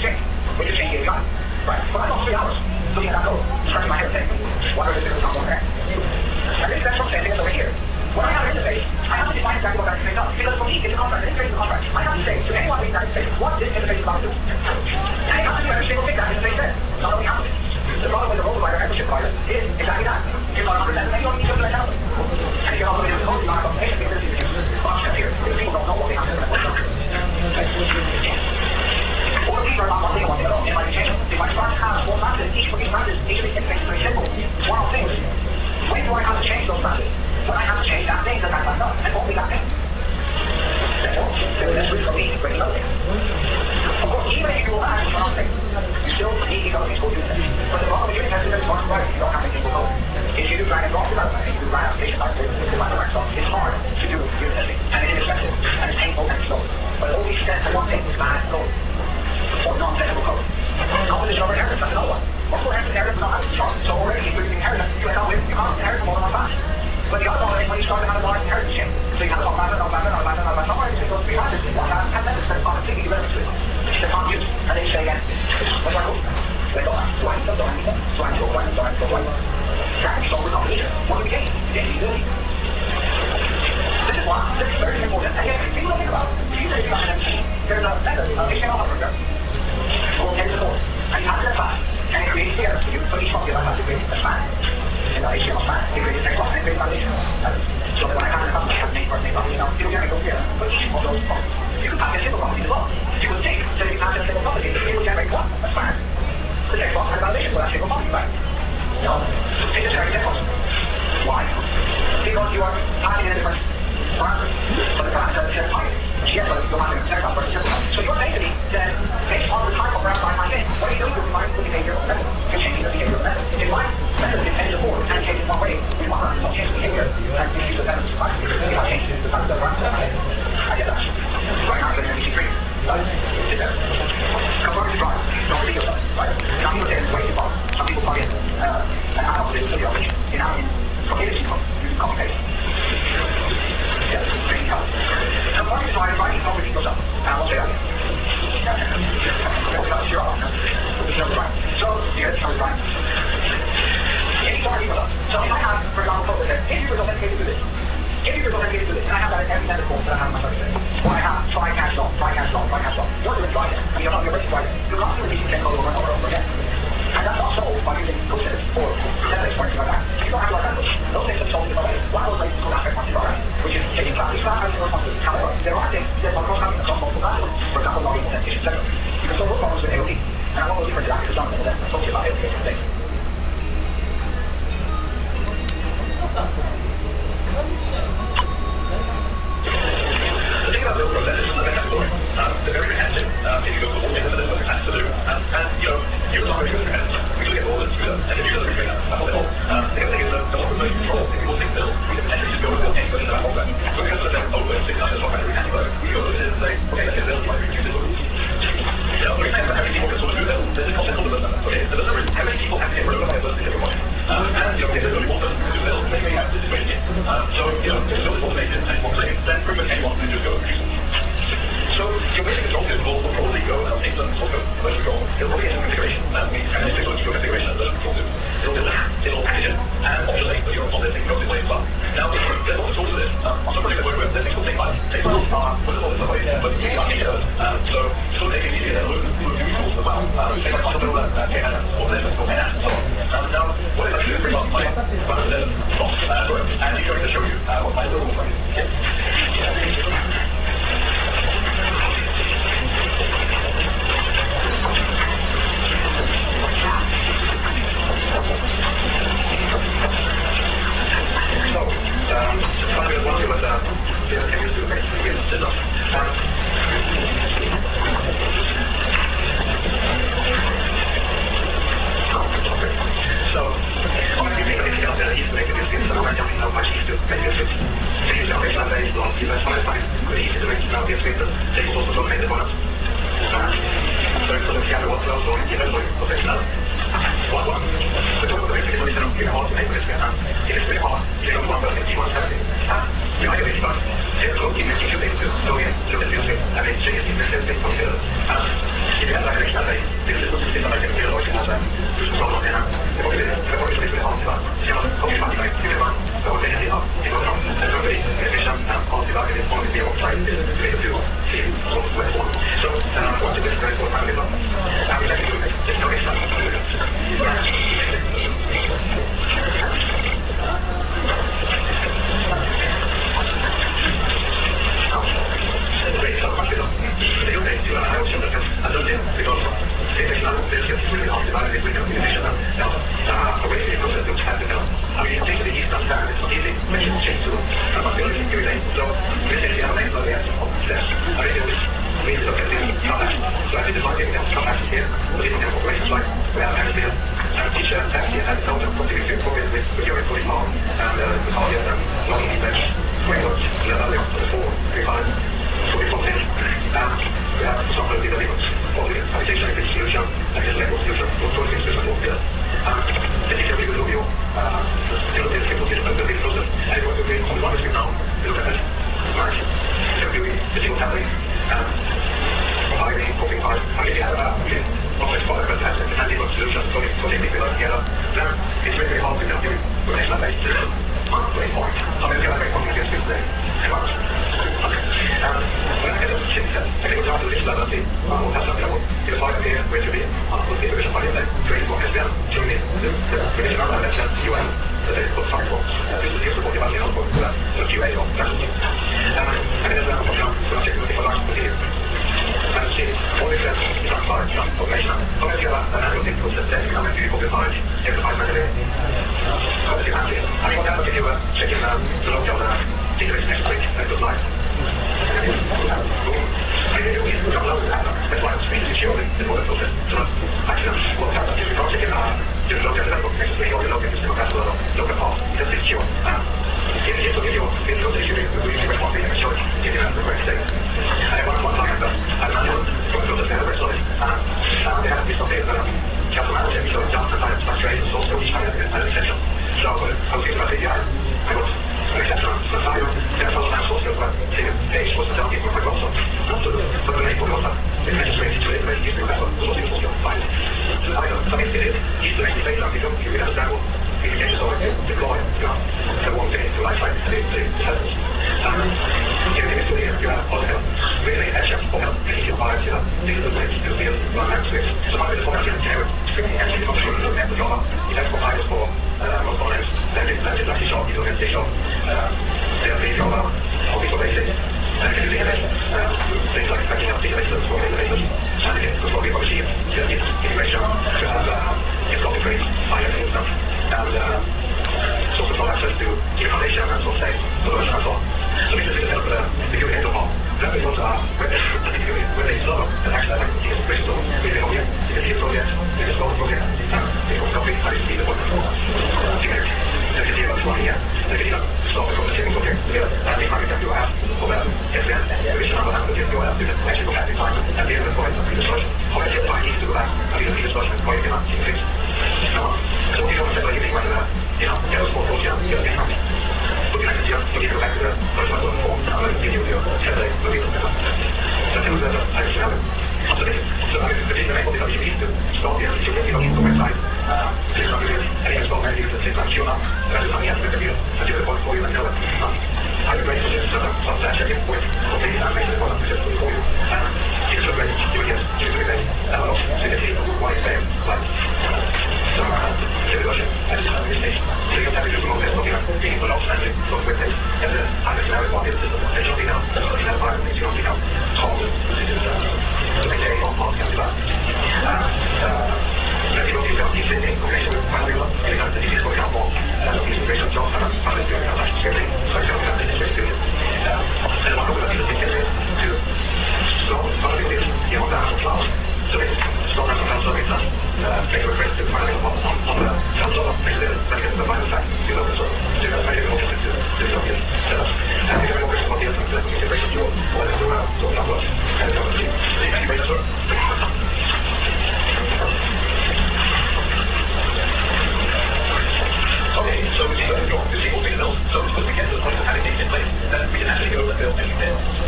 exchange. We just changed the economy. Right. But I lost 3 hours looking at that code, scratching my head saying, why are there not more there? And this is from same thing as over here. When I have an interface, I have to define exactly what that interface does. Because for me, it's a contract. An interface is a contract. I have to say to anyone in the United States what this interface is about to do. And they have to do every single thing that interface says. Not only have to. The problem with the role provider and membership provider is exactly that. It's not 100%, and you don't need to do that. And if you're not looking at the code, you're not going to pay because this is a box here. Because people don't know what they have to do. Or these are not one thing and one thing at all. It might be changing. If I start to have 4 classes, each of these classes, each of these interfaces is very simple. It's one-off things. When do I have to change those classes? When I have to change that thing that I left up, and only that thing. Therefore, there is necessary for me to bring another thing. Of course, even if you will add one thing, you still need these other things to do things. But the problem with doing that is that it's hard to write if you don't have anything to code. If you do drag and drop development, if you do write application types, if you do write stuff, it's hard to do unit testing. And it is expensive, and it's painful, and it's slow. But it only stands for one thing, is bad code. Or non-technical code. Composition over inheritance, that's another one. Also, inheritance is not having chart. So already, if you're using inheritance, you end up with, you can't inherit more than one class. But the other problem is when you start to have a large inheritance chain. So you have a class, somewhere you go 3 classes, one class, and then it's a completely irrelevant to it. They can't use, and they say again, what do I do? They don't have, do I need them, don't I need them? Do I need to go, do I need to go, do I need to go? That is solve the complication. What do we gain? We gain usability. This is why, this is very important. And yet, people don't think about it. If you say you got an MC, there's a method, HTML operator, called get-to-code, and you have to get class, and it creates here, so you put each one of your class, it creates a span. In the HTML span, it creates a text box, and it creates validation. So that when I have a customer, I have name, first name, last name, now, it will generate those here, for each of those properties. You can pass in a single property as well. You can take, so you pass in a single property, it will generate one, a span, the text box, and the validation for that single property, right? No, it just generates text box. Why? Because you are passing in a different parameter. But the parameter is just fine. Yes, but you're passing in a text box, but it's simple. So your density, then, based on the type of parameter I pass in, what are you doing to refine the behavior of the method? You're changing the behavior of the method. If my method is intended for and it changes one way, we want to change the behavior and we use the method to find it. If I change the parameter, I get that. Right now, I'm going to be free. Sit there. Conformity drive. Don't repeat yourself. Right? Some people say it's way too far. Some people plug in an add-on to the operation. From A to C code, using copy paste. Yes, very tough. Conformity drive, right? Don't repeat yourself. And I won't say that again. So, here's how we drive. It's already put up. So if I have, for example, code that says, if you were authenticated to this, if you were authenticated to this, and I have that in every method form that I have in my service, or I have try cache log, you're doing try it. I mean, you're not already trying it. You're constantly repeating code over and over again. And that's not solved by using coaches or templates or anything like that. If you don't have large language, those things are solved in a way. One of those ways is called aspect function program, which is taking class, each class has its own function. However, there are things that are cross-cutting across multiple classes. For example, logging, authentication, etc. You can solve those problems with AOT. And I want to go deeper into that because some of them are talking about AOT today. The thing about build process is a bit story. They're very repetitive. If you go to all things that there's has to do. And you're not very good at repetitive. We look at all this through and if you doesn't repetitive, that's all they all. The other thing is that the more remote control, if you want things built, we can potentially just go and build any version of that hardware. So because of them over 6 hours of software, we can work. We go to this and say, okay, let's get built, like reduce it. The other thing is that every people can sort of do build. There's a concept called the developer. Okay, the developer is how many people have to get rid of a version in different projects. And if there's only one person who can do build, then we have to situation it. So, if the build is automated and it's one thing, then pretty much anyone can just go and produce it. So your basic control system will probably go and take some sort of version control. It'll probably get some configuration. And we can take some configuration and version control system. It'll build that. It'll package it. And optionally, but you're on this thing, goes this way as well. Now, there's lots of tools to this. On some projects I work with, there's things called take files. Take files are put all this away, but you can't get those. So it's going to take it easier than look new tools as well. Things like Hospital and KNN, or this is called KNN, and so on. Now, what if I do, for example, my box, and he's going to show you what my little looks like.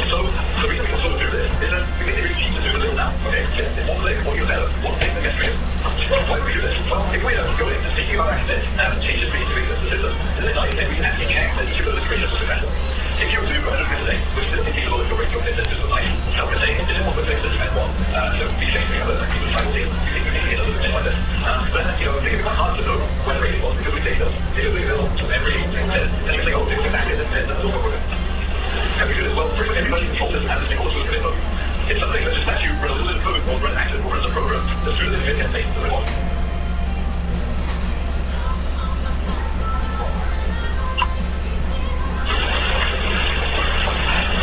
So the reason we can sort of do this is that we make it really cheap to do the little now. Okay, all the Why do we do this? Well, if we go into thinking about access and changes being doing the system, then we can actually check that each of those creators was successful. If you do 100 today, which is feasible if you're breaking your business system life, how can say this is what we're doing to defend one? So be changing other people's trying to see, you think you can things like this. But it can be quite hard to know whether it was because we take those, because we will every thing says, and you say, oh, this is exactly this, and that's also good. How do we do this? Well, pretty much everybody controls this as a single source of info. It's something that just lets you run a little bit of code or run action or run a program that's really significant things that we want.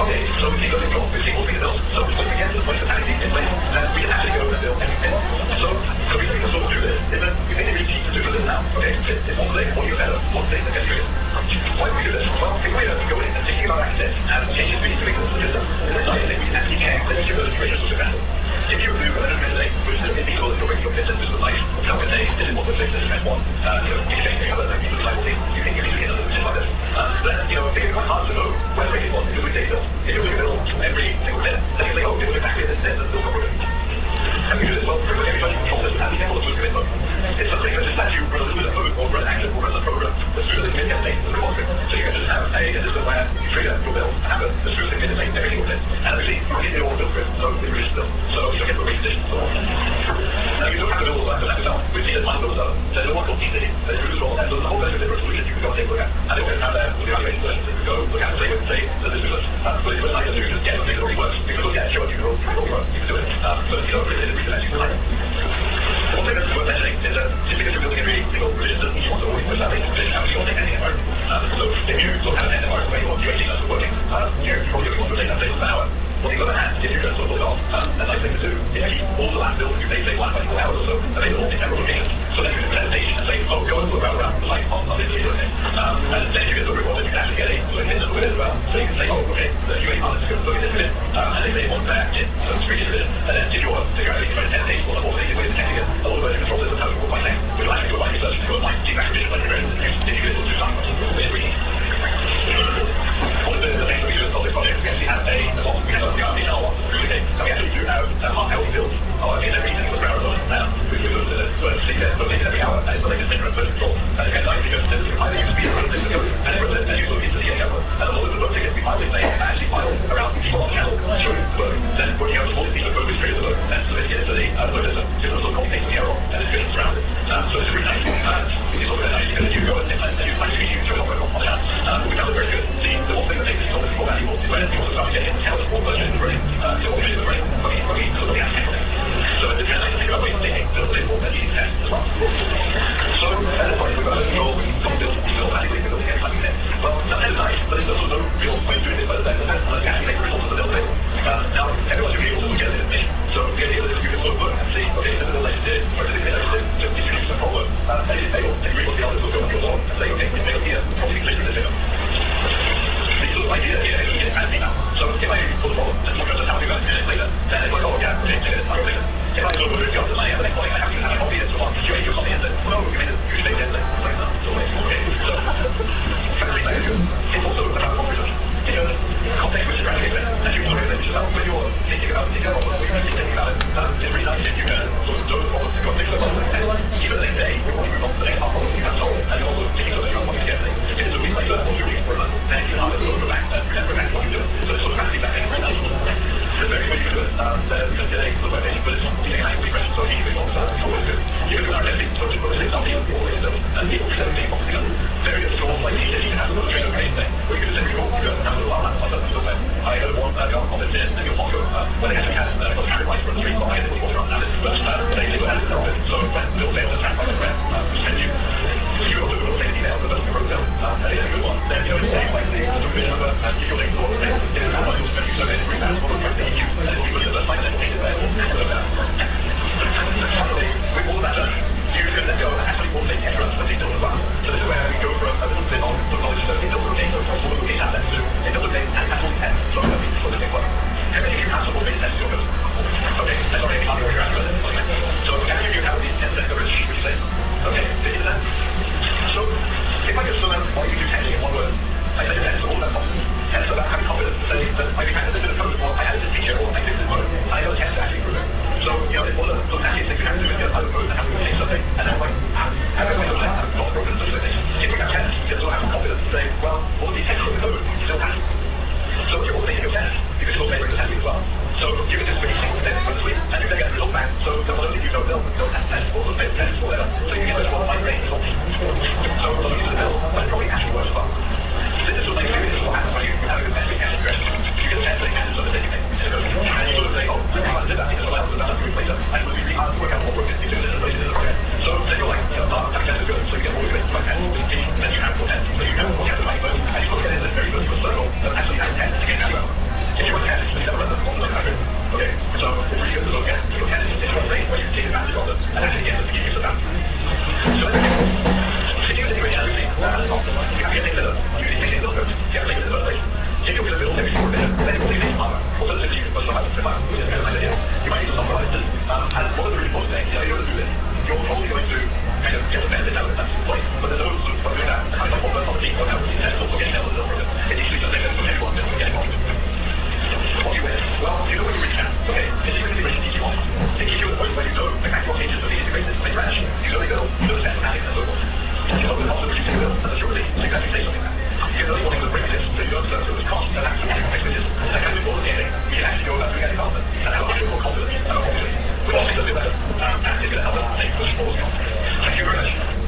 Okay, so we keep going to we see all things else. So once we get to the point of having these in place, we can actually go and build everything. So the reason we can sort of do this is that we think it really cheap to do this now. Okay, it's one thing, one year better, one thing that gets triggered. Why do we do this? Well, if we go in and thinking about access and changes being doing the system, then it's not anything we can actually check that each of those creators was successful. If you do an today, which is illegal if you're breaking your business system life, how can say this is what we're doing to defend one? If you're changing other people's life, you think you need to get other things like this. Then, it can be quite hard to know whether it was because we take those. If you're build every single bit, then you say, oh, it's exactly this, and still not working. How do we do this? Well, pretty much everybody controls this as a single source of info. It's something that just lets you run a little bit of code or run action or run a program that's really significant things that we want to. So you can just have a system where you trigger your build and have a really significant thing every single bit. And actually, you can get it all built for it, so it's really still. So you get the right conditions for all. Now, you don't have to build all that yourself. We've seen it one builds up. There's a one called TC, there's a control, and there's a whole bunch of different solutions you can go and take a look at. And you can have the evaluation solutions that you can go look at and say that this is good. But if it's like a solution, get something that already works. You can look at it, show it, you can roll through it, you can do it. But it's really actually fine. One thing that's worth mentioning is that just because you're building a really single religion doesn't mean you want to always push that into religion out, you want to take anything apart. So if you look at an environment where you want to actually that's working, you probably want to take that thing for an hour. On the other hand, if you're going to sort of off, a nice thing to do is keep all the last builds you may say 1 by 4 hours or so available in several locations. So then you can presentation and say, oh, go and look around the light on this video thing. And then you get the reward that you can actually get a look at it as well. So you can say, oh, okay, the UA partners can look at this bit, and they may want that in some screen it. And then if you want to figure out if you try to annotate or more ways of checking it, a lot of version control systems have it by saying, we'll actually do a line research and go and find deep acquisition like you're in, if you get able to do something, it's really one of the things that we do as public projects, we actually have we have a RP now on communicate, and we actually do have how we build in every single round of now. We do sort of see that rotated every hour, and it's like a different version control. And again, like because this is either use speed or things together, and then you look into the account, and a lot of the work tickets we pilot, they actually file around people on the channel, showing the work, then working out small pieces of code straight to the work, and so they get into the work system, just a little complicated the error, and it's good around it. So it's really nice. It's also very nice because you go and you find you show up on the channel. We found it very good. The one thing that makes it so much more valuable is when people start getting into the full version of the brain, the organization of the brain, when we look at it. So it's kind of nice to think about ways they build it more than these tests as well. So at this point, we've got a control, we can build manually, we can look at it. Well, that is nice, but there's also no real point doing this by the second test, unless you actually make the results of the build it. Now, everyone should be able to look at it information. So the idea is you can sort of look and see, okay, this is the latest did, or this is the latest did, just introduce a problem, and it is failed, and you're able to be able to go on your own and say, okay, it failed here, probably click through this here. The little idea here is you get it now. So if I pull the problem and look at just how we got it later, then it's like, oh yeah, okay, check it, I'll later. If I go to the job design, at that point I have to have a copy of it, so I'll show you a copy of it. No, you made it, you should make it, like that. So it's okay. So, frankly, I do. It's also about conversation. You know, the context which is graduated, and you know it, which is about when you're thinking about it, what you're thinking about it, it's really nice if you can sort of know the problems, you've got things like that, and even the next day, you're going to move on to the next part problem you have solved, and you're also thinking about what you get things. If it's a week later, what you're reading for a month, then you can have to go back and remember back what you're doing. So it's sort of practically back in right now. It's very good to do it. Because today, the web page, but it's using an language expression, so you can always good. You can do our testing, so just say something always do, and people can say something else. Very good tools like TJ, you can have a little train of thing, where you can just say, you can have a little while, I had one got on the list, and you'll follow, when they actually had got carried right from the street, I had to walk around that, but they had it open, so when Bill failed to transfer the grant, send you. You also will send an email to those who wrote them, and it's a good one. Then you know, say like the supervision of and give your link to all of them. It is how much you'll spend you so many free bands for the price that you use, and if you will, that's like that paid there. With all that done, you can then go and actually automate the entrance for details as well. So this is where we go from a little bit on the knowledge that it does rotate, so from all looking at that to it does rotate and actually test, so that means for the thing work. Everything you have to automate test your code. Okay, that's already how you're graduate. So after you have these 10 test coverage, which you say, okay, this is that. So, if I could sum up what you do testing in one word, I say depends all that possible. And so that having confidence to say that I became a little bit of code, or I had this feature, or I did this code, I know the test to actually prove it. So, you know, it's one of those actually things you have to do is get out of code and have to change something. the technical code still has. So you're automating your test because you're automating your testing as well. So you can just make a single test from the suite and you then get the result back. So the one that you don't build, they'll test or they'll fail tests or whatever. So you get those one fine grained results. So the one you use the build, but it probably actually works well. This is what makes you, this is what happens when you have a good testing test address. You get a test that has sort of thing. And you sort of say, oh, I can't do that because someone else has done that to replace it. And it would be really hard to work out what work is doing this places in the project. So then you're like, that test is good, so you get more good by test. Then you have more tests, so you have more tests by first. And you look at it as a very virtuous circle that actually has tests to get value out. If you want tests, you never run them on the 100. Okay, so it's really good to look at your tests in one way where you take advantage of them and actually get them to give you some value. So let's if you integrate everything, you have to get things set up. You need to take a little bit. You have to take it in the first place. If you build every single bit, then you will take power. Alternatively, you can put some out of the which is kind of nice idea. You might use some for this. And one of the really important things, in order to do this, you're probably going to kind of get the benefit out of it at some point. But there's no solution for doing that. And having some problem on the team, or having tests, or getting out of the program. It needs to be something that's going to help them getting on. What you with? Well, you know what you really can. Okay, integrated integration teach you on. It teaches you at the point where you know the actual changes of the integrated when you crash. You know the build, you know the test mechanics and so forth. You know the cost of reducing the build, and that's your release. So you can actually say something like that. You know what the break is, so you don't observe those costs and actually fix this. That kind of important thing. We can actually go about doing any development and have a much more confidence and more confidence. We all think a bit better, and it's going to help us take push forward. Thank you very much.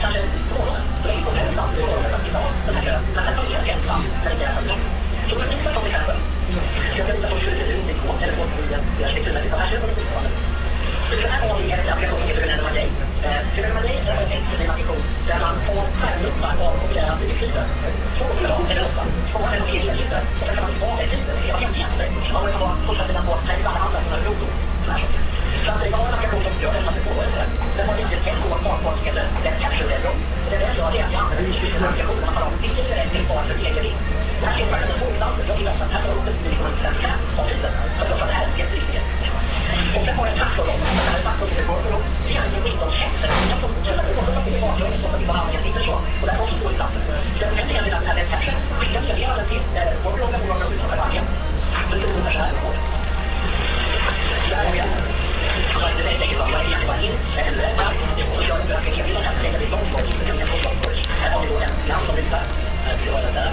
Kanske morgonen, så är det inte så lätt att tänka. kanske var det fortfarande. Så den här var en applikation som heter Venema Day. Venema Day är en exklusiv applikation där man får skärmluppar av populära artiklar. 2 slag eller 8. 2 eller 3 helgifter. Och sen kan man tillbaka i tiden. Det var helt jämställt. Man kan vara fortsatt på när det bara handlar om några grodor. Så att det var en applikation som gör det som det får. Den var inte tänkt på vad som heter den capture-level. Det är det jag gör det att jag använder en applikation där man talar om vilket är det tänkbart för egen ring. Det här är faktiskt en tvåinstanser. Jag vill att här tar upp det till 1955 av tiden. Så jag tror att det här är jätteviktigt. Och sen har jag en traktorroll. Den här traktorroll. Det är en Windows-tjänster. Jag tror att det är bakgrunden som vi bara använder inte så. Och det här är också tvåinstanser. Så jag kan säga att den här capture skickar meddelanden till vår blogg och vår blogg utanför varje. Så det är ungefär så här. Där har vi det. Så att det är säkert vad jag egentligen var in. Eller och jag vill verkligen hela den här sträckan är långt bort. Det kan jag få långt bort. Här har vi då en lamp som visar. Vi har den där.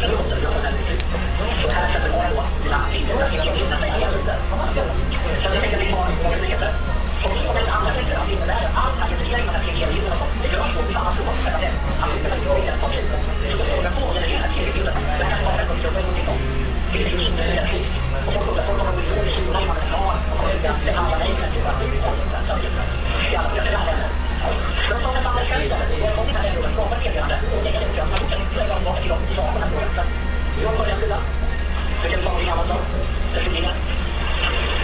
Den låter vi har den här. Så här sätter vi då dina bilder. Jag kan hinna säga igen lite. Så jag tänker att vi har möjligheter. Och så kommer det andra sättet att innebära all paketering av TG-bilder och sånt. Det görs på samma språk. Att det är inte bilden på tid. Så det är på den här TG-bilden. Det här kan vara en kontroll på någonting. Det är inte det här. Och folk kommer att gå ifrån i Kina i man är klar. Och det handlar nej till att göra det. Det är alla det här. Så de tar med själv. Jag kommer inte här och skapar meddelande. Och lägger det på grund. Jag lägger dem bort till dem. Så har man här. Jag börjar sida. Så kan vi ta någonting annat då. Det är inga.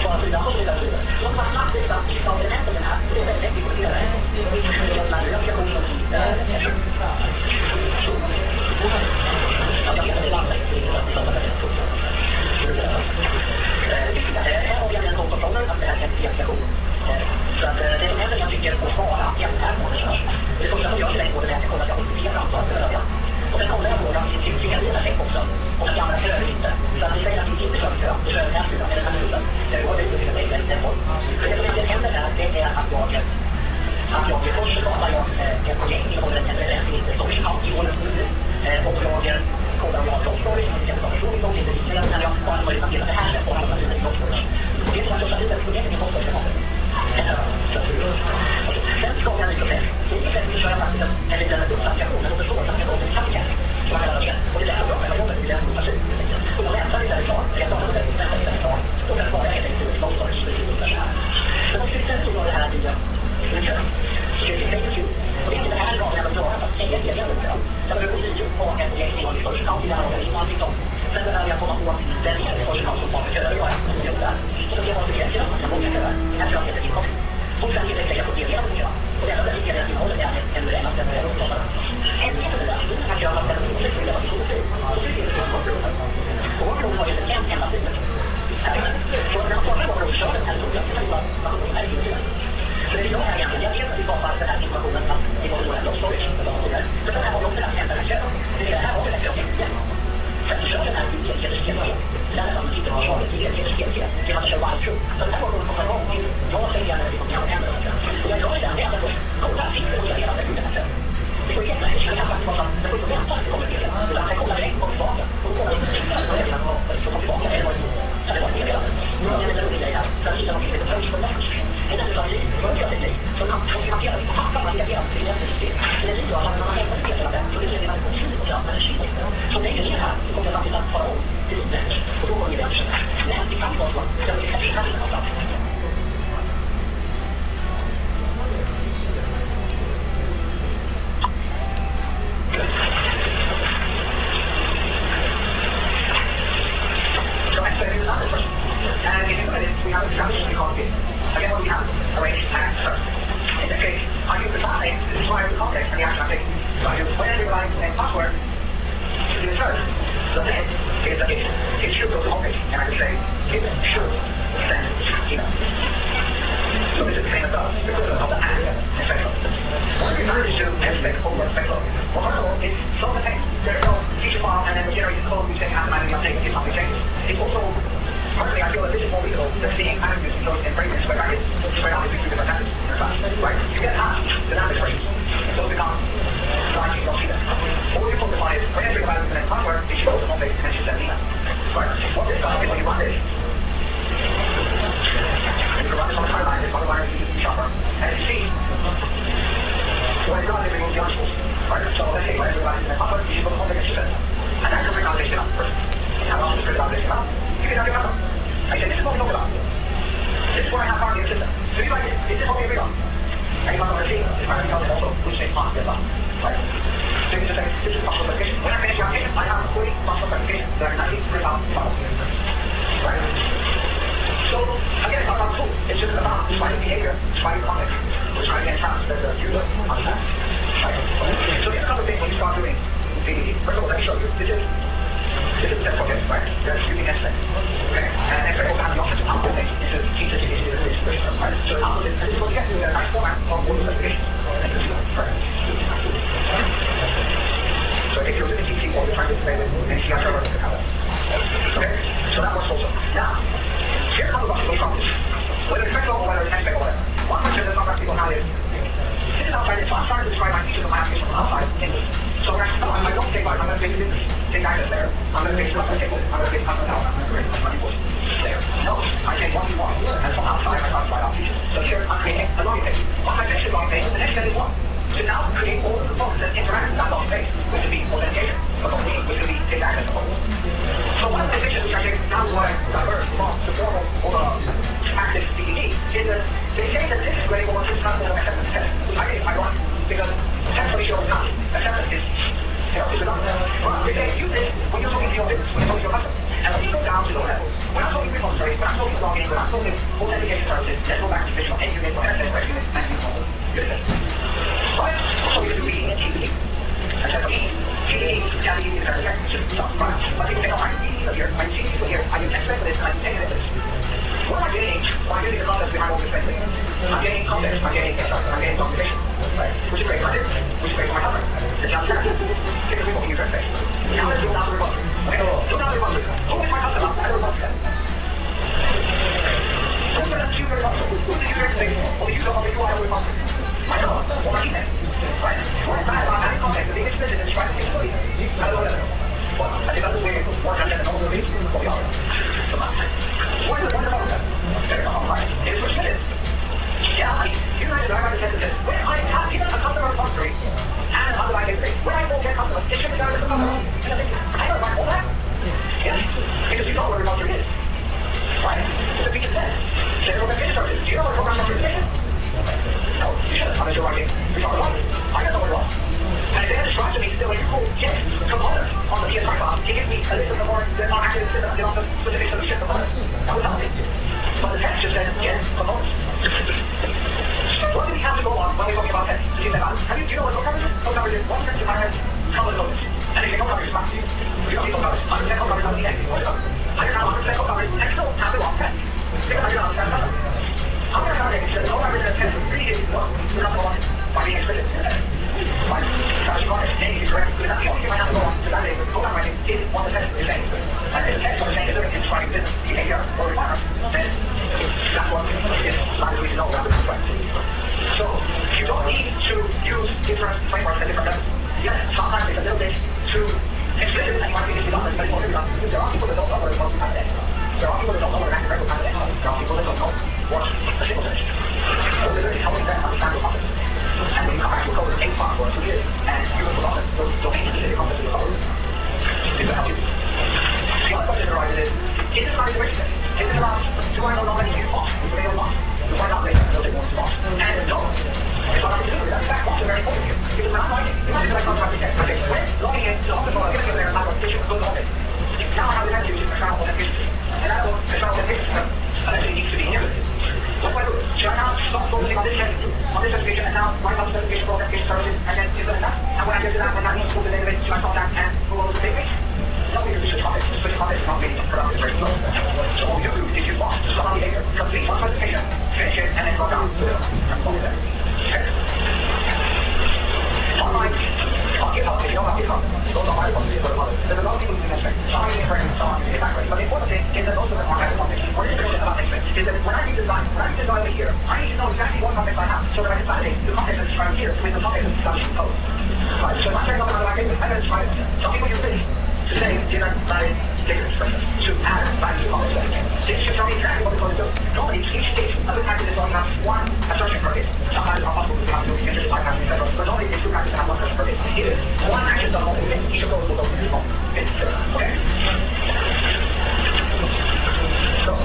Bara sida och så vidare. Så de har snabbt visat vilka av elementen den här. Det är väldigt viktigt att göra det. Det är en applikation som är så. Jag vet att det är landet. Här har vi en kontroller att det här är en applikation. Så att det är det jag tycker att svara jämt här på det. Det första som jag lägger på det är att jag kollar att jag inte antalet över. Och sen kollar jag på att det finns en effekt också. Och att jag använder höger inte. Så att vi säger att vi inte kör för det kör den här sidan eller den här sidan. Det går inte till att lägga på. Så det som inte händer här, det är att jag först skapar en projekt. Jag håller en referens till social house i åren. Och jag kollar om jag har blockstory. Jag kan förstå min blockstory. Sen kan jag bara möjlighet att dela det här på alla sidor i blockstory. Det är som att jag sätter projektet i blockstory. Sen skapar jag en ny process. I processen kör jag faktiskt en liten uppstation. En uppstation som kan känna. Som jag kallar det. Och det är därför bra med jobbet i den uppstation. Och jag väntar lite därifrån. Jag tar det väntar lite därifrån. Och sen sparar jag helt enkelt i blockstory. Så sen så gör det här nya. Så det är väldigt kul. Och det är inte det här idag när jag vill göra för att säga det jag vill göra. Jag behöver gå video på en projekt i första hand i den här organisationen. Sen behöver jag komma på den i första hand som kommer köra göra. Så det är vad det är att jag måste köra. Jag tror att det är inkomst. Och sen är det säga på det jag vill göra. Och det är det jag vill innehålla är en relativt med upptalare. En del av det där att jag har ställt upp sig till att det är så. Och så är det så att och vår blogg har ju en enda sida. Så när jag förra gången kör den här bloggen så kan det vara inte. Så det jag är egentligen, jag vet att vi skapar den här informationen att det var en blogg storage. Så den här har också den här enda köp. Det här har vi den här köp. Sen kör den här helhetskedjan. Där man sitter och har en helhetskedja. Det man kör varje tro. Så den här kommer komma igång till. Jag säger gärna att vi kommer att hända. Och jag gör det där med att kolla sitter och hela det här. Det får helt enkelt. Jag kan faktiskt vara det får inte vänta att det kommer till. Utan jag kollar direkt och tillbaka. Och kollar inte sitter och hela och så kommer tillbaka. Så det var det hela. Nu har jag en rolig grej här. Så jag hittar något som heter First for Match. Det är den som är förut jag säger. Så man får hantera det. Pappa man reagerar till det. Det är det jag har när man har hämtat spelare. Så det är det man får tid och kraft eller kyling. Så lägger ner här. Så kommer jag faktiskt att fara om till det. Och då går vi väl. Men det kan vara så. Det är kanske här någonstans. So I said, here's another question. And if you look at it, we have a traditional context. Again, what we have arranged tasks first. In this case, I use the class name to describe the context and the action activity. So I do when I realize the password to do it first. So then, it should go to homepage. And I can say, it should send email. So this is the same as the equivalent of the act in Spectrum. What we manage to expect over Spectrum? Well, first of all, it's some of the text. There's no feature file and then we generate the code we say automatically update if something changes. It's also personally, I feel that this is more reasonable than seeing packages enclosed in frameworks square brackets, square brackets between two different methods in a class. Right? You get hash, dynamic expressions. So it becomes large you don't see that. What we focus on is when entering a value in the next password, it should go to homepage and it should send an email. Right? What this does is when you run this, you can run this on the timeline, this otherwise you use the shopper. And you see, when you run it, it removes the untools. Right? So let's say when entering a value in the next password, you should go to homepage and it should send it. And that's the recommendation up first. How else is the recommendation up? You can have your number. I said, this is what we talk about. This is what Do you like it? Is this okay for you? Any part of the team? I can tell them also which they want as well. Right? So you can just say, this is functional verification. When I finish the application, I have a fully functional verification that I can actually print out files. Right? So, again, it's not about tool. It's just about defining behavior, defining context. We're trying to get tasks that the user understands. Right? So there's a couple of things when you start doing VDD. First of all, let me show you. This is the test project, right? You're using X-Ray. Okay? And X-Ray also has the option to output things into teachers in this system, right? So it outputs it, and this is what you get. You get a nice format of Word specification. And you see that, right? So if you're using TC or you're trying to play with NCR server, you can have that. Okay? So that works also. Now, here's how the Russian way comes. Whether it's X-Ray or whether it's X-Ray or whatever. One question that some people have is, this is outside, so I'm trying to describe my features of my application from outside English. So when I don't take I'm going to base business, take guidance there. I'm going to base customer table, I'm going to base customer health, I'm going to base customer input there. No, I take one to one, and from outside I try out features. So here I'm creating a login page. Once I finish the login page, the next step is what? To now create all of the components that interact with that login page, which would be authentication, which would be take access components. So one of the features which I think now what I diverge from the formal or the active VDD is that they say that this is ready for this kind of acceptance test, which I think is ironic, because test ratio is not acceptance is enough. But they say use this when you're talking to your business, when you're talking to your customer. And when you go down to the level, when I'm talking repositories, when I'm talking login, when I'm talking authentication services, let's go back to traditional end unit or SSH unit and use all this. Right? So we can do reading and TDD. And so TDD, TDD is very stuff, right? But people say, oh, I can TDD here, I can TDD here, I can expect this, I can take it this. What am I getting? Well, I'm getting the context behind all this thing. I'm getting context, I'm getting insight, I'm getting documentation, right? Which is great for my business, which is great for my customer. The challenge is take a look at user interface. Now let's go down to the repository. Okay? Go down to the repository. Who is my customer? I don't know them. Who's the user repository? Who's the user interface? Or the user of the UI of the repository? I don't know. Or my email. Right? What's bad about having context? The biggest business is trying to get somebody. I don't know that. Well, I think that's the way it works and then all the reasons for the other. So what is the point about that? Very complicated. It is restricted. Yeah, you guys are going to say this. When I have given a customer repository and how do I get paid? When I will get customers, it should be done with the customer. And I think, I don't like all that. Yes, because you know where the repository is. Right? It's a feature set. Say, authentication services. Do you know where program authentication is? No, you shouldn't. Unless you're writing. You're talking about it. I don't know where it was. And if they had described to me still a useful get component on the PS5 file, he gives me a list of the more that are active in the specific solution components. That would help me. But the text just says get components. What do we have to go on when we're talking about text? Do you know what no coverage is? No coverage is 1 department cover notice. And if you no coverage is fine. You don't need no coverage. 100% no coverage doesn't need anything. What is it? 100% no coverage and still have the wrong text. Because I do not understand coverage. I'm going to make sure that no coverage and text is really easy to know. We're not going to by being explicit in the text. Right? So you context name is correct. Because that's the only thing I have to go on to validate with program writing is what the text is saying. And if the text what it's saying is looking at describing business behavior or requirements, then that's what is likely to know that it's correct. So you don't need to use different frameworks at different levels. Yes, sometimes it's a little bit too explicit and you might be easy to understand, but it's not. There are people that don't know what a responsive pattern is. There are people that don't know what an active record pattern is. There are people that don't know what a single finish is. So literally helping them understand the concept. And when you come back to a code in 8 months or 2 years, and you have forgotten those domain-specific concepts in the code, it will help you. The other question that arises is this about integration? Is it about, do I no longer need to use bots? Do they know bots? To find out later, they'll take more bots. And no. It's not nothing to do with that. In fact, bots are very important here. Because when I'm writing, imagine that I can't write text. I say, when logging in to the hospital, I'm going to give there an authentication code on it. Now I have the message which is external authentication system. And that external authentication system eventually needs to be inherited. What do I do? Should I now stop focusing on this specification and now write down the specification for authentication services and then implement that? And when I get to that, when that needs to go to the database, should I stop that and go over to the database? No, because we should stop it. Switching context is not really productive, very slow. So what we do is use bots to stop our behavior, complete one specification, finish it, and then go down to the okay. Online, on GitHub, if you know about GitHub, those are my repositories for the model. There's a lot of people using X-Ray. Some are using Frame, some are using Backray. But the important thing is that most of them are active context. What is important about X-Ray is that when I redesign over here, I need to know exactly what context I have so that I can validate the context that's described here with the context that's established in code. Right? So if I'm saying something about the backend, I'm going to describe it. Some people use this to say different valid data expressions to add value to context. This should tell me exactly what the code is doing. Normally, each stage of the practice is only has one assertion per bit. Sometimes it's not possible to have to enter the bypass, etc. But normally, it's two practices that have one assertion per bit. Here, one action does multiple bits. Each of those will go to this one bit. Okay? So,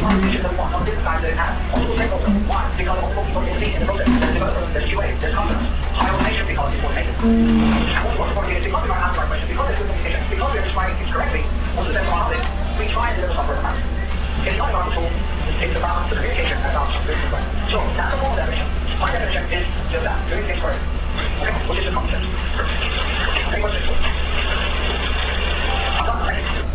one decision that we want, on different sides that it has. Also stakeholders. Why? Because multiple people will see in the process. There's developers, there's QA, there's customers. High automation because it's automated. And what's most important is because we don't answer our questions, because there's good communication, because we are describing things correctly, also there's more knowledge, we try and deliver software fast. It's not about the tool, it's about the communication and about the business plan. So that's the formal definition. My definition is just that, doing things correctly. Okay, which is the concept. Any questions? I'm done, thank you.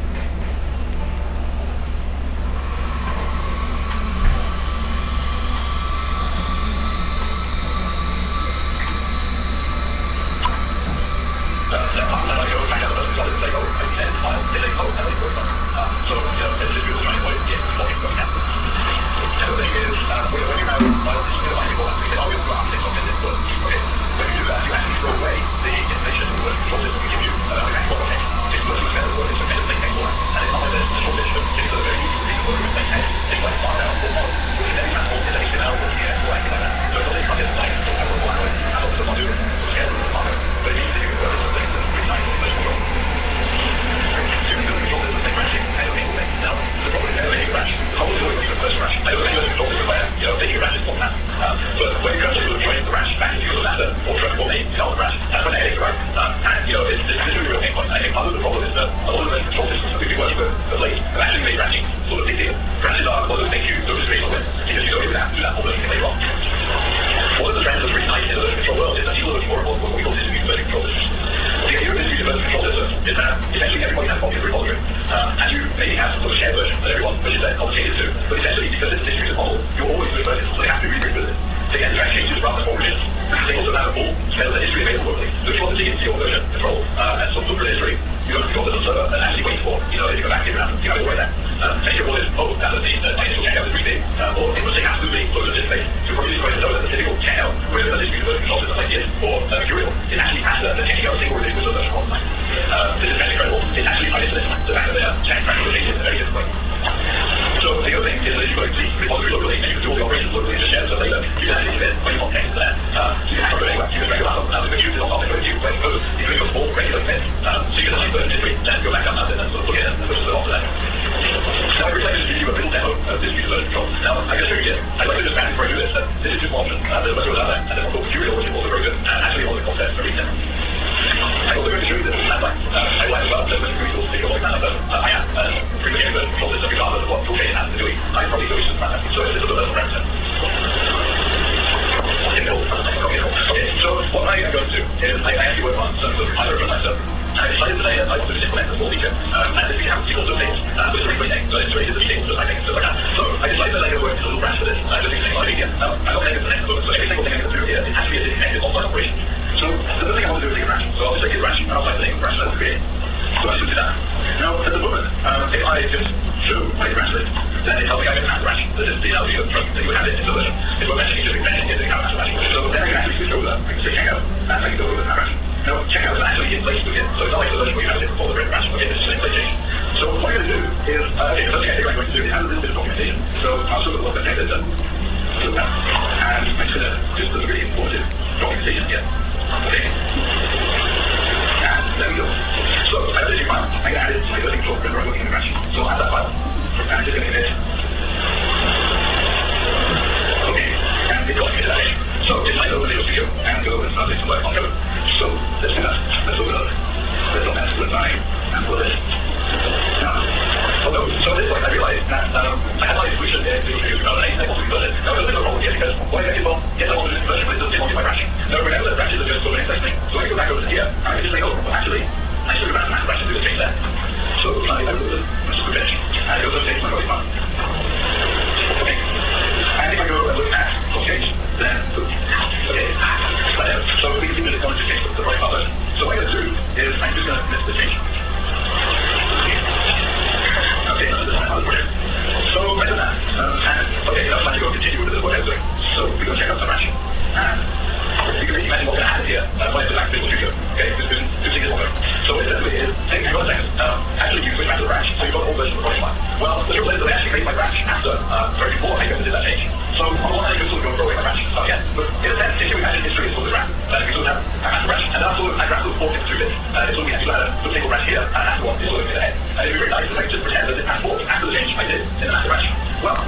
Well,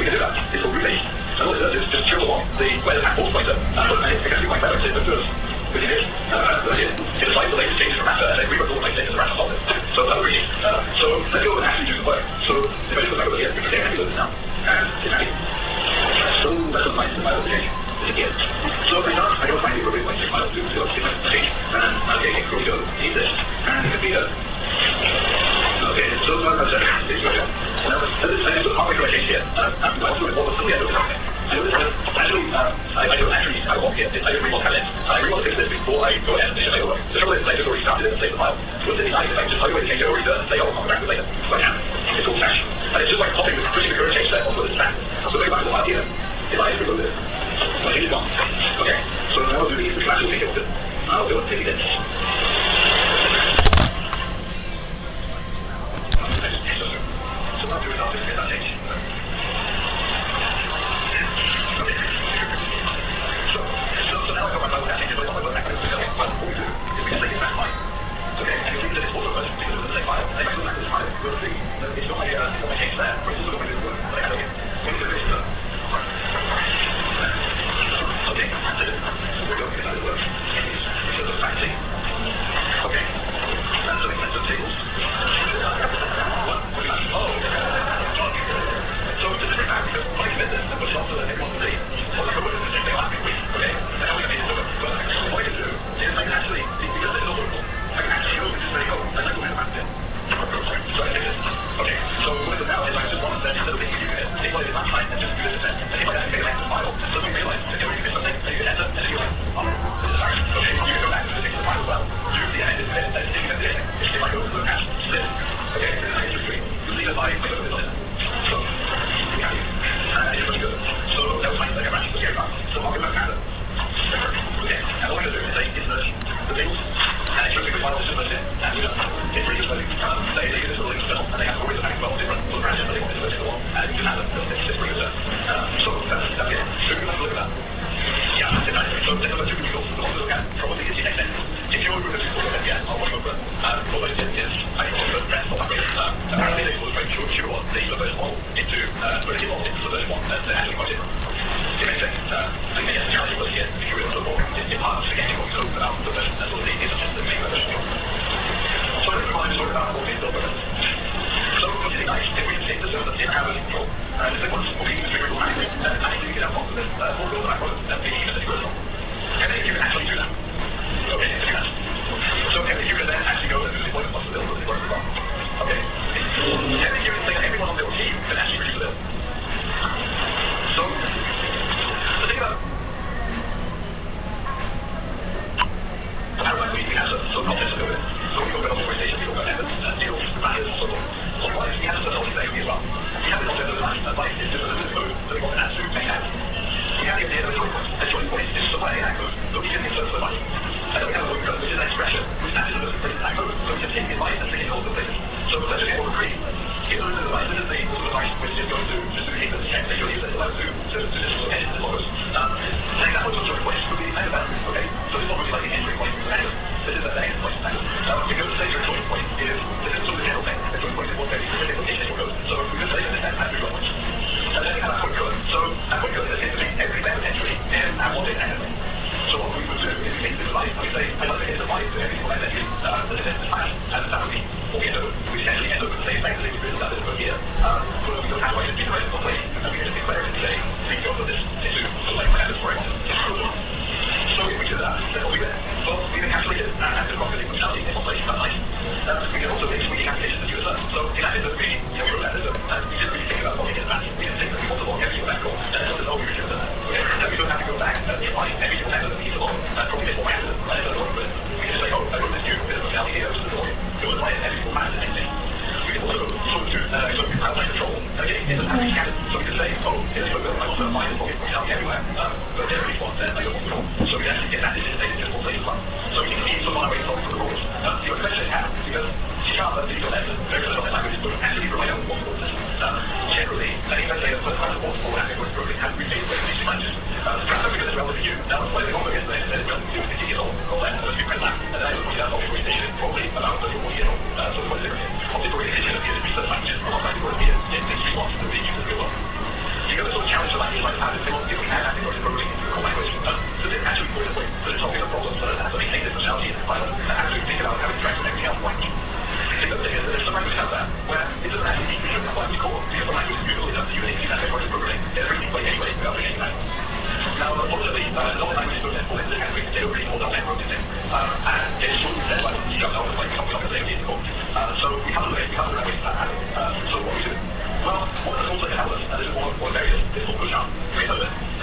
it's called root-based. And what it does is just chill along where the force pointer, and it's actually quite clever. It does, which it is, it decides the latest changes from matter, and then rewrites all the latest changes around solve it. So that's really neat. So let's go and actually do some work. So if I just go back over here, we can say happy with this now. And it's happy. So let's go find some miles to change. It's again. So for now, I go find the appropriate point 6 miles to change. And okay, go need this. And it could be a okay, so it's not there. It's good. Now, this is a halfway change here. I'm also involved with something I noticed that actually, I don't actually I walk here. I don't remote talent. I remote fix this before I go ahead and finish my work. The trouble is, I just already started it and saved the file. So it's nice if I just tell you what change it already done and say, oh, I'll come back to it later. So I can. It's called Flash. And it's just like popping with pushing the current change set onto this track. So going back to the file here, if I reload this, my change is gone. Okay, so now I'll do the Flash will take it with it. I'll do it, take this. So I'll do it, I'll just get that change. So now I got my phone that change, but I got back to it. Well, what we do is we just take it back file. Okay, and you see that it's also version because it's the same file. If I go back to this file, you'll see that it's got my change there, but it's also got my new work that I had again. When you do this, okay, that's it. We're going to get that work. It's just a fact thing. Okay, that's the expensive tables. So it's a different fact because when I commit this, I put it off so that everyone can see. Well, the code is the same thing last week, okay? And now we're going to need to do it. But what I can do is I can actually, because it's loadable, I can actually go and just say, oh, I'd like to win a back then. So I take this. Okay, so what I do now is I just want to set instead of making you unit, take what I did last time and just do this instead. And if I actually make an active file, suddenly realize that you commit something, and you can enter, and then you're like, oh, this is ours. Okay, you can go back to the fix the file as well. Do the end, and then you can do anything. If I go to the hash, this, okay, this is an extra tree. You see that I put it on it. So, yeah, it's pretty good. So that was my second branch, the aircraft. So I'll get back at it. Okay, and all I'm going to do is say, insert the tables, and it's really good file, just insert it, and you know, it's pretty good. They do this really external, and they have always about 12 different branches that they want to insert the wall, and you can have it, it's pretty good. So that's it. So you have to look at that. Yeah, that's it. So take a look at 2 people, the one to look at, probably is the next end. If you remove the 2 people, yeah, I'll watch over it. All I did is, I can also rest on that way. Apparently they will try to shoot the first model into, put it into the first one, and actually put it. It makes sense. I guess the challenge was here, if you really look more, it's hard to get anyone to open out the version, that's what they did, it's just the main version. So let's move on to talk about what we built version. So what's really nice, if we can take the server in our version control, and if they want to be configured automatically, then actually you can have one of them, we'll build that product, and be even as good as well. And then you can actually do that. Okay, do that. So if you can then actually go and do the deployment once the build is working well. Okay. And then you can say that everyone on their team can actually produce the build. So, the thing about we have some concepts to do with it. So we talk about optimization, we talk about methods, deals, values, so on. Otherwise, we have some concepts as well. We have the concept of advice is just a little bit code that we want to add to make happen. We have the idea of a joint point. A joint point is somewhere in that code that we can insert the advice. And then we have a loop code, which is an expression, which matches a little bit in that code. So we can take the advice and stick it in all the places. So let's just get what we're creating. Here's a little advice. This is the sort of advice which is going to just to keep the check that you're using allowed to just edit the logos. Take that one to a joint point would be kind of better. Okay? So this one would be like the entry point. This is the end point. Because the stage of a joint point is this is sort of the general thing. A joint point is what there is a location in your code. So we could say that this has two joint points. And then you have a point code. So that point code is essentially every method entry and what it actually. So what we would do is we make this device, and we say, I want to hit the device to every single method entry that is in the flash, and that would be what we end up with. We essentially end up with the same effectively we build that over here. So we don't have to be divided properly, and we can just declare it and say, we go for this into the like methods for it. So if we do that, then what we get? Well, we encapsulate it and have the functionality in one place. That's nice. We can also make swinging applications to use that. So in that instance, we wrote that system, and we didn't really think about logging it back. We didn't think that we want to log every single call, and it doesn't know we should have done that. Okay? And we don't have to go back and try every single method that we need to log, and probably miss one method, and it doesn't work with it. We can just say, oh, I wrote this new bit of functionality here, so go and apply it every single method and anything. We can also sort of do, so we have like control, and again, it doesn't have to be scattered. So we can say, oh, here's your I want to apply this login functionality everywhere, but there is one, then I don't want control. So we can actually get that in just one place as well. So we can see some other ways to solve the rules. The question is how, because C# and digital methods, very good languages, don't actually rely on one process. Generally, even say the first time the multiple language programming has to be made with these languages. Perhaps because it's relative to you. Now, what they also get is that it's relative to you, it's all that, let's be quite that. And then I would point out object orientation is probably about 30 or 40 years old, so it's quite different here. Object orientation appears to be certain languages, or object orientation is these three ones that we use as well. You get the sort of the other thing is that some languages have that, where it doesn't actually need to be quite core, because the language is beautiful enough that you can exactly what it's programming. Everything like anyway, without thinking about it. Now, unfortunately, a lot of languages don't fall into the category. They don't really hold up network thing. And it's sort of said like you don't know like something like a thing is called. So we have to look at ways to add it. So what we do? Well, one of the tools that can help us, and this is one various, is called push up.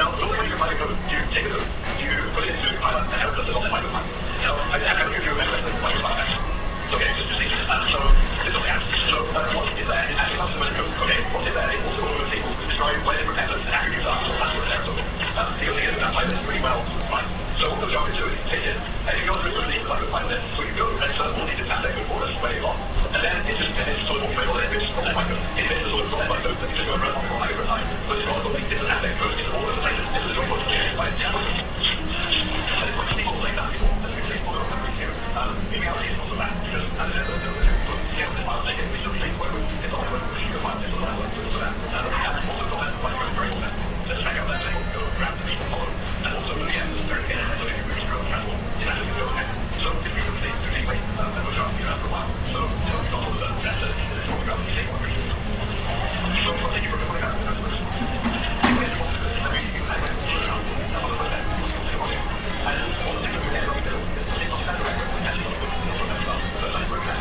Now, the only way you can find a code, you take a code, you put it into Pilot and help us on the microphone. Now, I can give you a message like microphone action. Okay, just see. So this is the app. So what is there? It actually comes from a code. Okay, what is there? It also goes to a table to describe where different methods and attributes are. So that's what it's there. So the other thing is that Pilot is pretty well defined. So what the job is doing is take it, and you go through the things like the Pilot. So you go and insert all these asset code for us where you are. And then it's just sort of all the images from that micro. It is sort of from that micro that you just go around on the micro time. But it's also like different asset code in all of the places. This is the joint code by example. And it's like people like that before. That's because people don't have here. In reality, it's also that because as I said, the file they get, we still take work. It's all work. We should go find it. So that's so that. And also comment like very well. Let's check out that thing. Go grab the people follow. And also at the end, very again, so if you really scroll transform, it's actually go ahead. So if you can think to anyway, that will show you after a while. So you know, you got all of that. That's it. It's all about the same one. So thank you for coming out. Anyway, you want to go to the meeting, I went to the house. That's all about that. And all the things that we get about the middle is the same concept of record. We actually don't put the as well. So that's where we're at.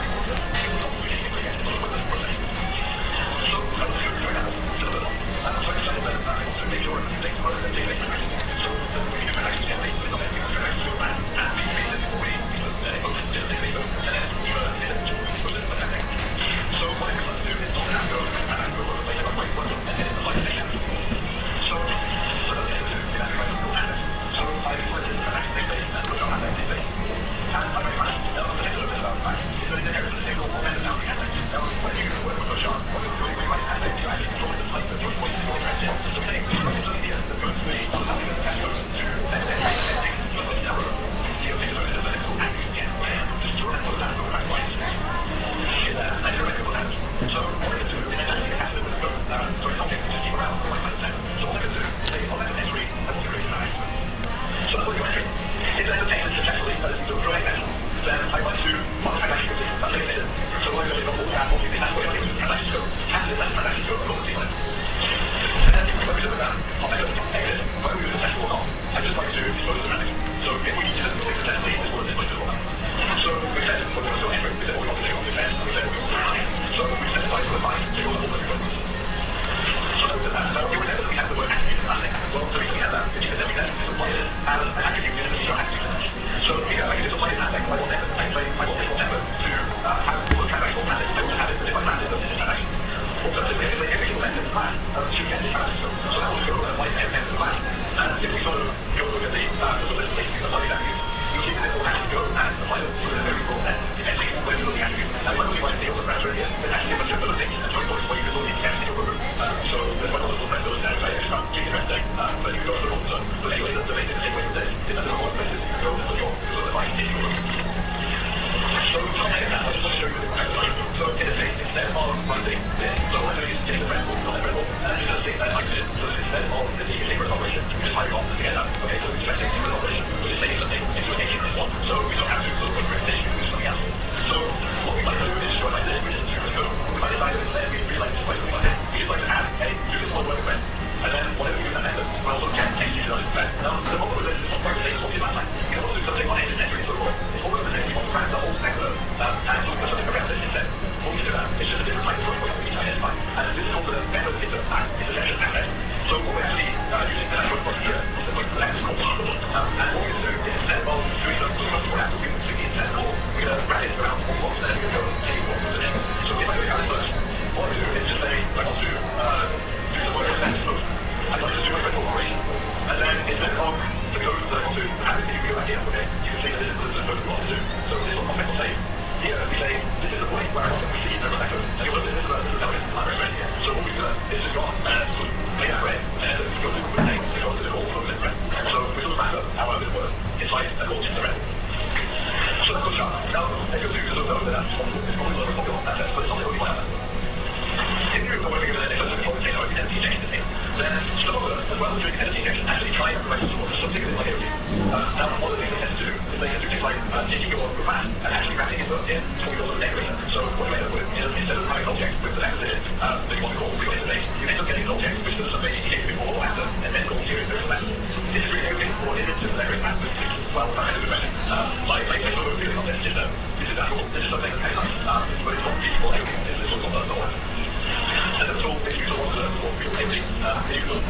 So I'm going to join us. So I'm so excited that I want to make sure that things are the daily interaction. So we can actually get things with the interaction to brand and we can make it for you. And then we can so what I'm going to do is not have to go and go over the place of my work and then it's like this. So that's it. It's actually my local assets. So I decided to actually say that we're not having anything. And I might find out a little bit about that. Is that there is a single moment now the assets. Now when you work with a shop, what you're doing with my assets, you actually control the type of your point of interest in. So saying this is the idea that goes to me on something that goes to and then the error. You know, things like that will actually get just to remember that go back twice. I don't know what happens. So what I can do is actually have to with the code. So it's something to just keep around for my mindset. So what I can do is say, I'll have an entry, I want to create an item. So that's what you're entering. If I obtain it successfully, that is to create an item, then I want to modify my transaction code. That's like it. So what I'm going to do is all that, all these that's what I'm going to do transaction code. Cancel that transaction code, I'm going to see on it. And then if we look at that, I'll make a exit. Whether we do successful or not, I just like to dispose of the transaction. So if we do this successfully, this will display the one. So we said we're going to go enter, we said we want to do on the event, we said we want to do. So we set aside for the fine to go all the way. So look at that. So we were never we have the word attribute in nothing. Well, the reason we have that is because then we can apply it as an attribute in a attribute. So I can just apply it as like I want effort. I say I want this effort to have all the transactional methods. I want to have it, but if I plan it, it's a transaction. Also, typically every single method in the plan to get this transaction. So that will go and apply every method in the plan. And if we sort of go look at the list of things we can apply these attributes, you'll see that it will actually go and apply them to a very broad set, depending on where you're looking at attributes. Now, when we want to deal with the here, there's actually a bunch of other things and joint points where you can look at the over. So there's one other thing that I actually found really interesting, but you can go to the wrong zone. But anyway, the basic takeaway from this is that there are more places you can go and look at your device in your room. So from there, I just want to show you the correct line. So in this case, instead of running this, so what I'm doing is getting the red ball, not the red ball, and I'm just going to say that like this. So instead of the secret operation, we just hide it off together. Okay, so it's a secret operation, which is taking something into a nation as well. So we don't have to sort of put repetition, we do something else. So what we like to do is show like this, which is secret code. We might decide that instead we really like this way, we just like to add a do this one word event. And then whatever you do in that method, we'll also get executed on this event. Now, the moment with this is not quite the same as what we did last time. You can also do something on engine entry and so forth. It's all over the same. You want to grab the whole sector and look for something around this instead. When we do that, it's just a different type of point that we need to identify. And this is called the method intersection asset. So what we're actually using the network point here is the point that is called and what we're going to do is instead of doing the for that, we're going to instead of we're going to wrap it around all blocks and then we're going to go take one to the next. So if I go down first, what we do is just say I want to do the word event first. I'd like to do a quick operation. And then instead of the code that I want to have it, you can go back in, okay? You can see that this is the code we want to do. So this is what will say here, we say, this is the point where I want to receive the that code. And you'll notice this is the element right here. So what we've done is just gone and sort of made that red, and then we go to the name, we go to the whole flow in red. So we sort of wrap up how this works inside and go to the red. So that's good shot. Now, if you'll do, because you'll know that that's probably a little popular assets, but it's not the only one of them. If you're going to give it an effort before we take our identity injection thing, then Slower, as well as doing identity injection, actually try and provide something in like everything. Now, one of the things they tend to do is they tend to do things like taking your command and actually wrapping it in what we call a decorator. So what you with the next digit, that you want to call real estate, you end up getting an object which doesn't make it before or after, and then call series of events. This is really open for images that are in fact, well, I had a good question. Like, I sort of feeling on this is something that came up, but it's not feasible everything, it's sort of not the one. And that's all, if you sort of want to learn more real estate, you can look.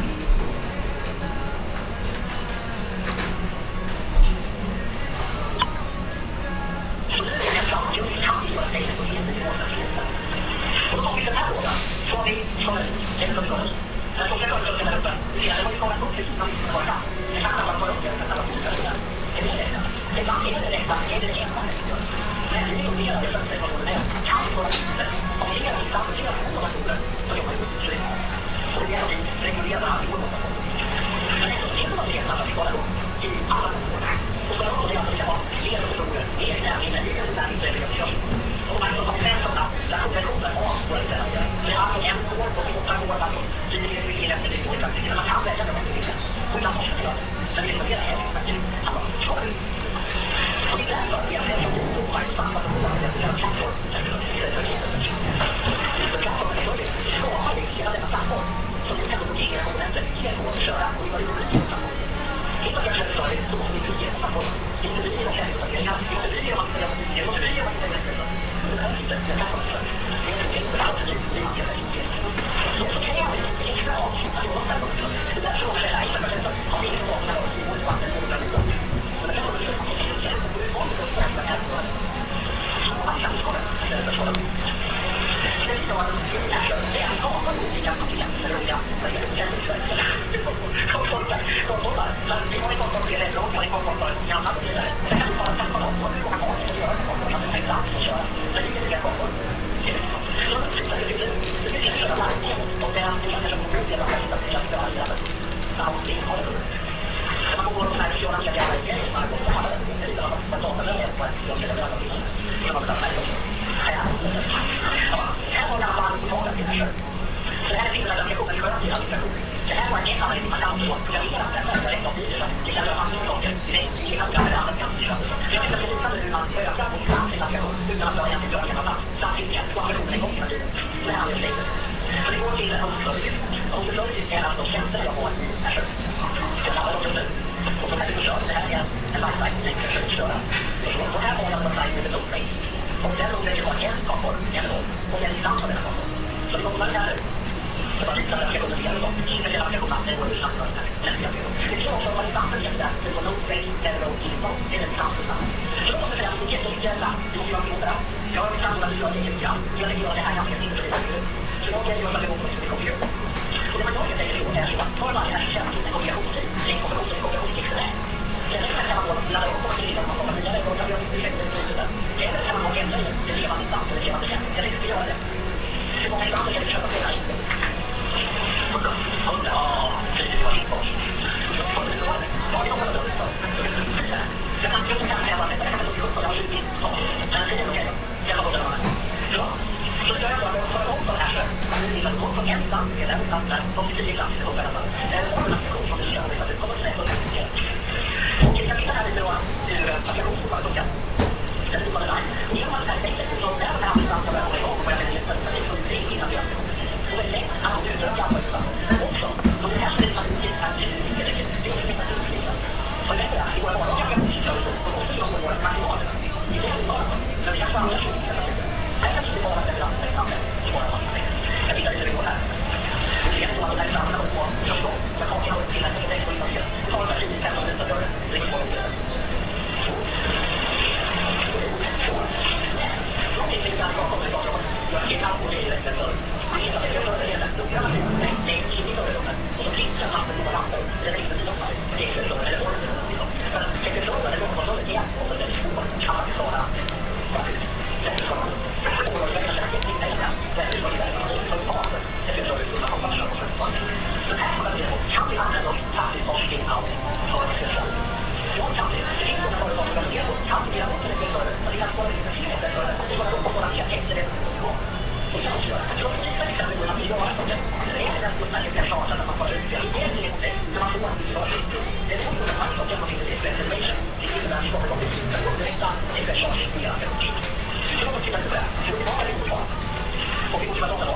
Och vi måste vara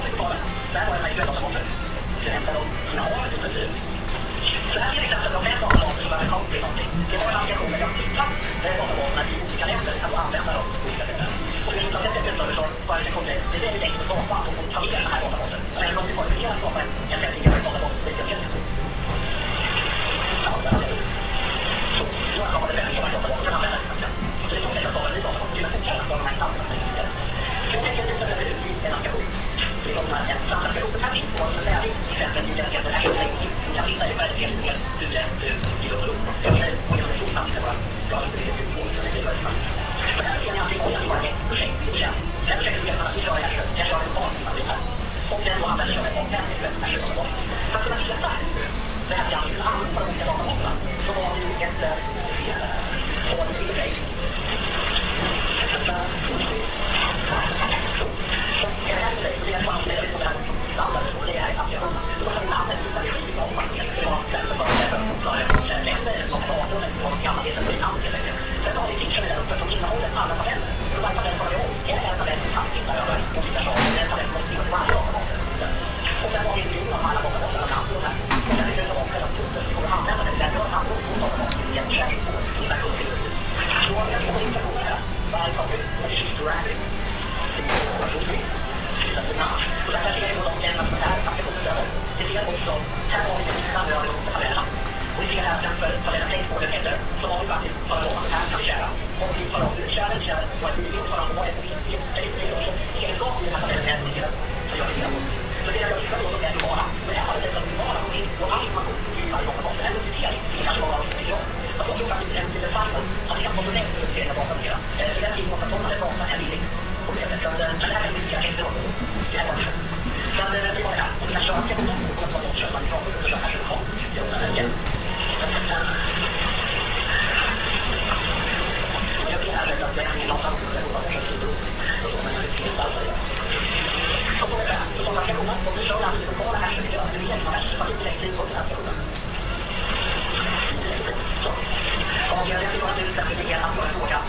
det hämtar de innehållet i princip. Så här till exempel de flesta databaser som är kompis någonting. Det var en applikation med att hitta databaserna i olika länder kan du använda dem på olika sätt. Och vi hittar ett sätt så bara en sekund. Det är det vi tänker skapa och ta med den här databasen. Men om vi får att skapa en sättning databas på lika sätt. Ja, det är det. Så nu har jag skapat en väldigt databas som använder det. Så det är som att skapa en ny databas. Det är fortfarande att de här knapparna som är så jag tänker att det är en applikation. Det är som en applikation som här finns på en färdig exempel i den här helt jag hittar ju väldigt helt mer hur det i de upp. Jag är på en stor samtidigt bara jag inte riktigt ut på det. Det är väldigt sant. Men här ser ni allting och jag har ett projekt och sen det här projektet vet man att vi kör här. Jag kör en barnfamilj här. Och den då använder sig av en omvändning för att köpa bort. För att kunna veta det här kan vi använda på olika databaserna. Så har vi ett hårdgrej. Det här är det är fan det är på den standard och det är applikationen. Så kan vi använda det i omfattning. Det var därför för det länder som datorn och gamla delen blir användning. Sen har vi fixar där uppe som innehåller alla tabeller. Så varje tabell kommer vi ihåg. En tabell som kan titta över olika saker. En tabell som måste titta varje databas. Och sen har vi en bild av alla databaser och namn och här. Och sen är det så att kunden kommer att använda det. Där gör han då två databaser i en kärlek på sina kunder. Så har vi en kommunikation här. Varje sak och det är just rapid. Och där ser vi då de ämnen som är applikationen där. Det ser också, här har vi en lista över de olika tabellerna. Och vi ser här framför tabellen 6 på den heter, så har vi faktiskt för att här kan vi köra. Och vi tar av kärlen och ett video för att vad är det som är egenskap i den här tabellen här så gör vi det. Så det jag gör då är globala. Men här har det som globala och in och all information i varje databas. En notifiering, det kanske var en video. Jag tror faktiskt en till designen att vi kan få direkt notisieringar bakom det. Så den tiden måste komma det bakom här billigt. Men det här är mycket jag tänkte också. Det här var det. Så det var det här. Och vi kan köra till honom och komma och köpa en kvar och köra här kvar. Jag undrar det igen. Jag vill här att jag kan låta honom och jag kan inte och så men det finns alltså det. Så på det här. Så som man kan komma och så kör han lite på det här så det gör det mer som här så man inte direkt in på den här personen. Så. Och jag vill bara till exempel begära att jag fråga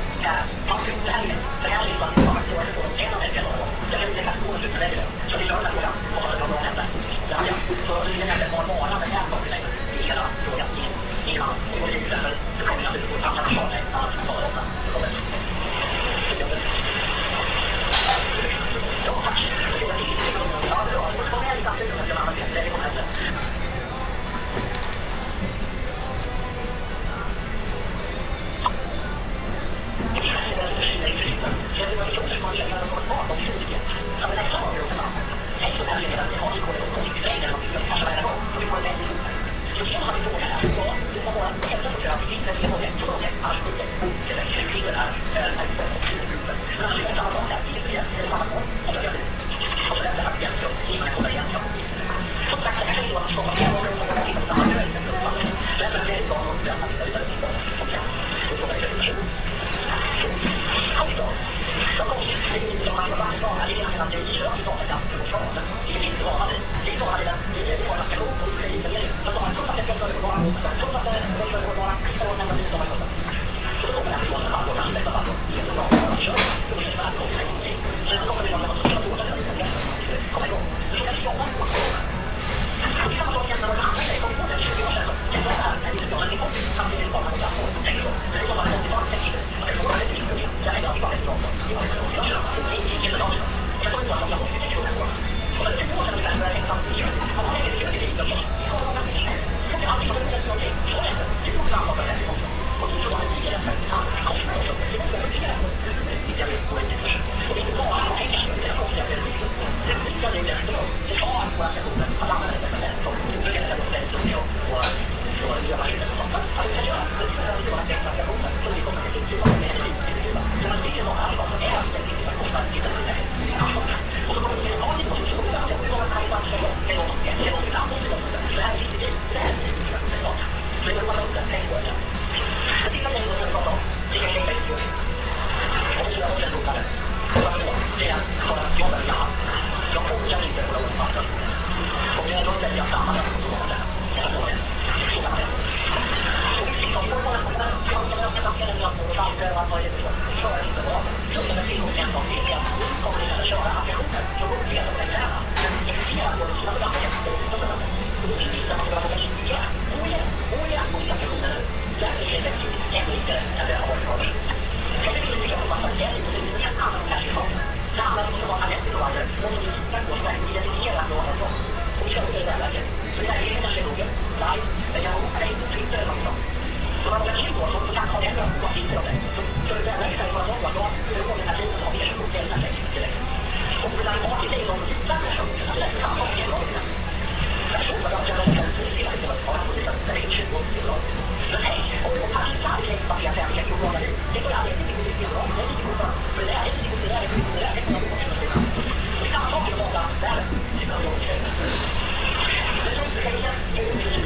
vad tycker det här är? Det här är bara att jag får en av det då. Jag vill inte kanske gå ut med det. Så vi kör den här frågan och vad det händer. Det här så det är det bara den här saken i hela frågan innan. Och till exempel så kommer jag att få samma person annars kan vara ofta. Så kommer det. Ja, tack. Ja, det var det. Så kommer jag lite att jag använder det. Det kommer jag inte. finansiera både sina bedömningar och bedömningar. Och då visar man att man kan göra årliga kommunikationer där det är väldigt enklare än det har varit förr. Jag tycker att det är en massa hjälp och det är en helt annan människor. Det handlar om att vara rättigårdare och som litar på sig identifiera någon gång. Och vi ska gå det vägen. Så det här är kanske Google, Live, Yahoo, Twitter eller något sånt. Så man kan tillgå så kan man ändra på vad sitter av det. Så det där kan ju vara så att då får den här tiden av er som delar sig direkt. Och det där var till dig som litar person, så det kan vara en gång innan. Jag tror att jag kan se att det var bara på det är 20 år till. Men hej, och han inte hade tänkt på att jag tänker på vad det går aldrig inte till det bra. Det är inte bra. För det är inte det är inte det är inte det är kan man också vara där. Det kan jag inte. Det är inte det är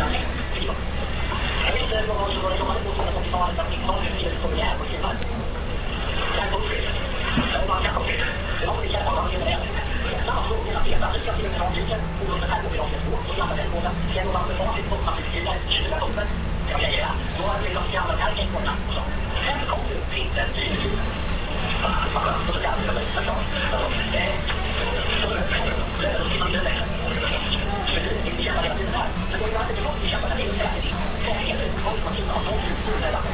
inte jag vet inte vad som var det som hade gått på 80-talet att 90-talet är så jävla på killar. Det här går fel. Det var ganska fel. Det var inte jävla vad man gör det. Samma fråga är att veta att det ska till en framtiden och den här går vi av ett år och landar den båda. Sen går man med facit på att det är 20 toppen. Jag kan säga, då har vi de gamla kärleksporna också. Sen kommer det till den tiden. Och så kan det vara så klart. Så ska man göra det. Vi kämpar hela tiden här. Men då är det alltid bra att vi kämpar hela tiden. Jag vet inte vad man tittar på.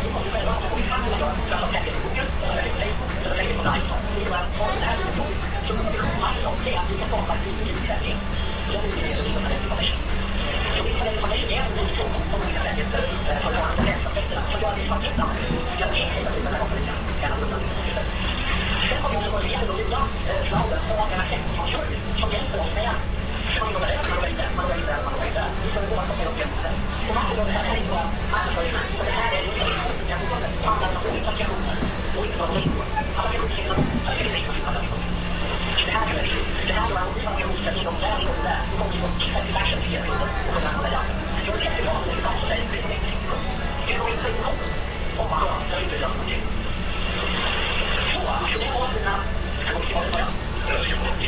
Vi måste själva ha kommit fram och göra för att tänka på Google. Eller Facebook. Eller tänka på Live. Det är bara det här är så. Så kommer vi komma och se att vi kan skapa en ny utveckling. Så det är det som är information. Så vi får information är en ny fråga om olika rättigheter. För att vara de rätta aspekterna. Så gör vi svart hitta. Jag är hela tiden med konferensen. Sen har vi också varit jävla nya clouden och den här sektorn som hjälper oss med man går där, man går där, man går där, man går där. Vi får gå och se upp igen. Och varför då det här är inte bara marknadsföringen. Så det här är ju kommunikationer. Det handlar om olika kommunikationer. Och inte bara människor. Alla människor ser att det är människor som alla människor. Det här är väldigt. Det här är bara olika motsättningar som där och där. Och också till action till er och kunna hålla igen. Jag vet inte vad det är som säger det är människor. Det är inte ihop. Om man har det inte gör någonting. Så det var sina. Jag kommer inte ihåg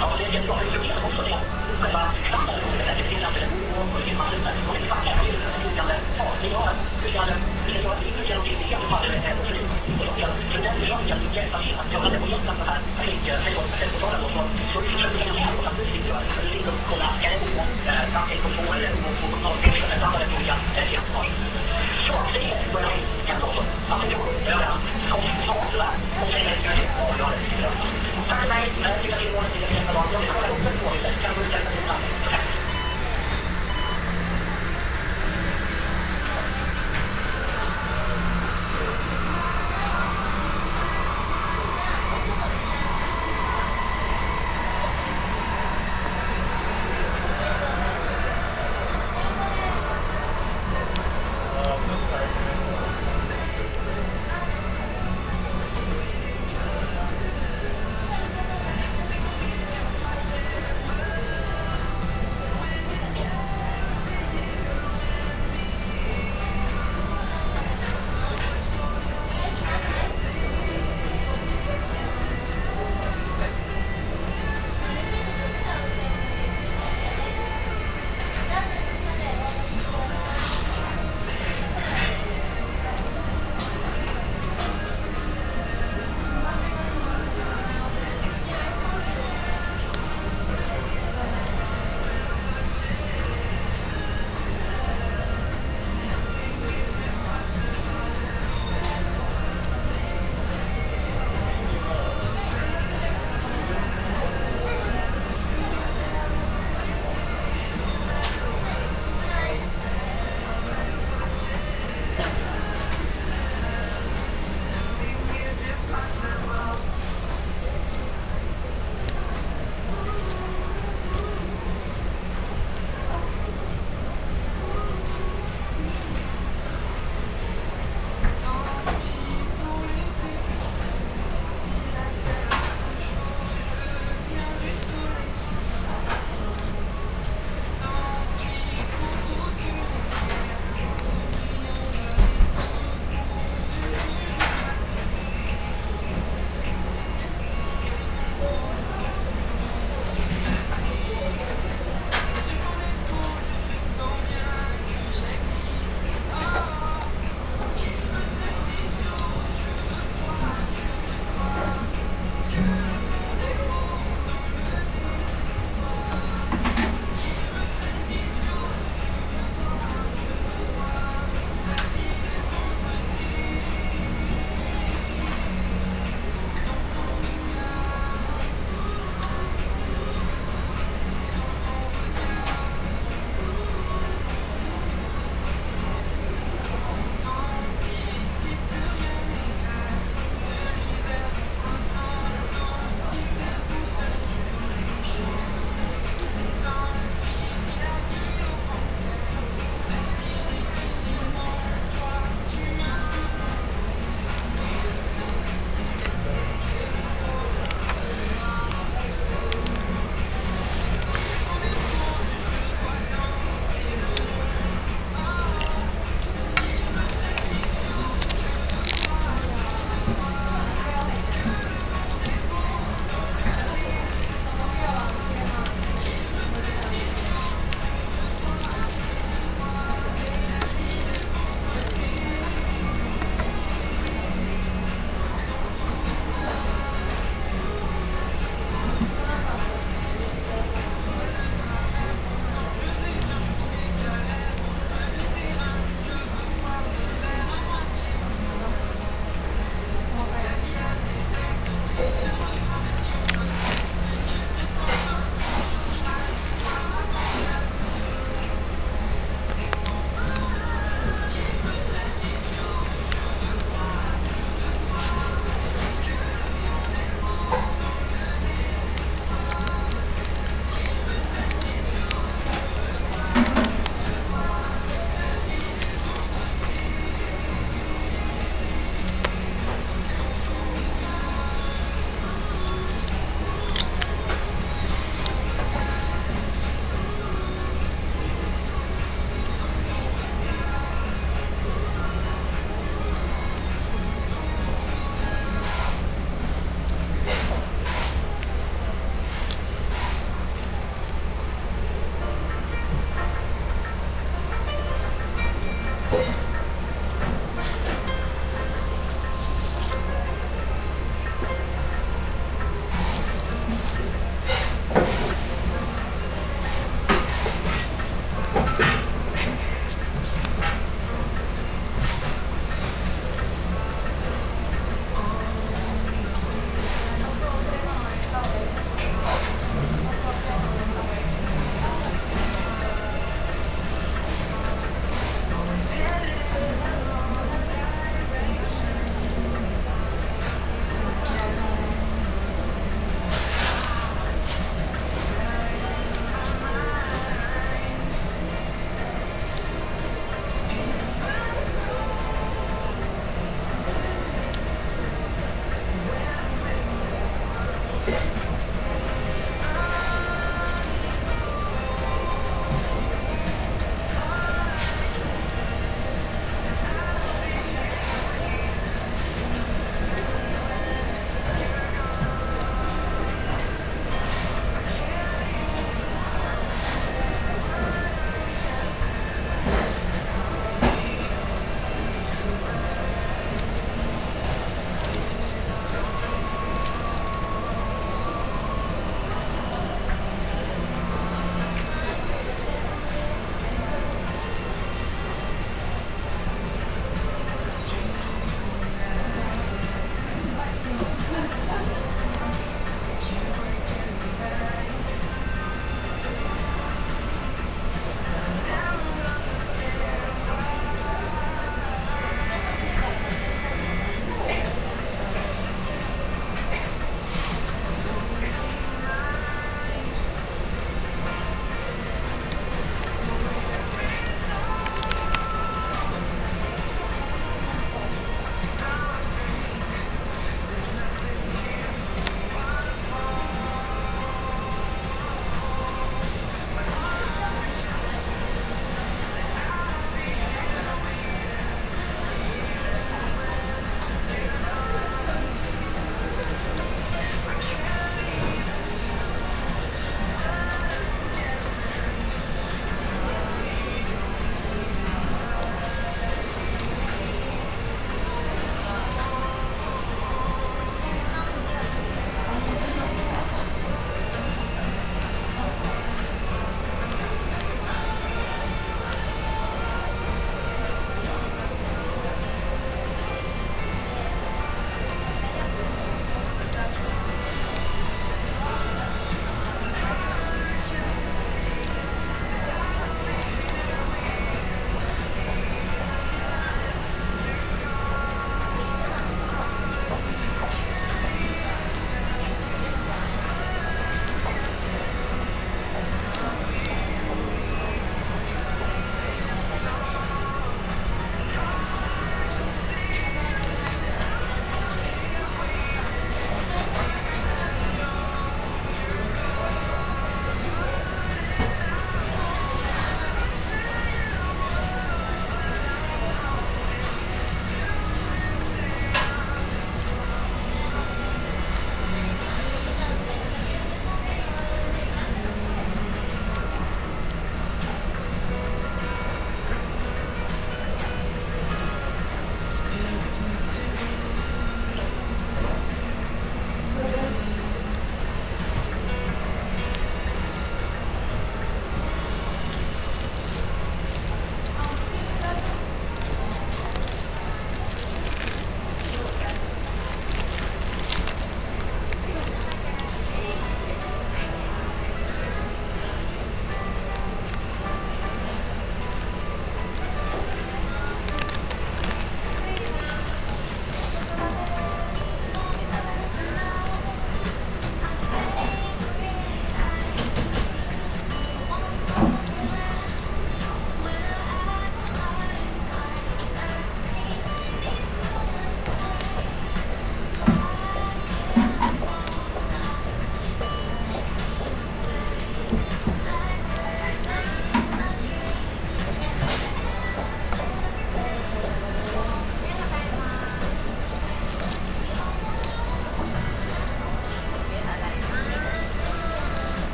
ja, det är jättebra. Det är också det. Själva standarden på det här till att det är och det är man inte. Och det är faktiskt en förfogande fas. Det gör att vi ska göra det genom det helt fall det är och för den gör att vi hjälper till att göra det på jämna så här. Jag tänker, hej då, jag får ta det så vi försöker hänga med och samtidigt göra det. Det är att kolla, är det på framtid på 2 eller på 0 eller samma den frågan helt kvar. Så det är vad jag kan också. Att det går att göra kommentar och sen är det och göra det. Tack för mig. Jag tycker att det är målet till att jag ska vara.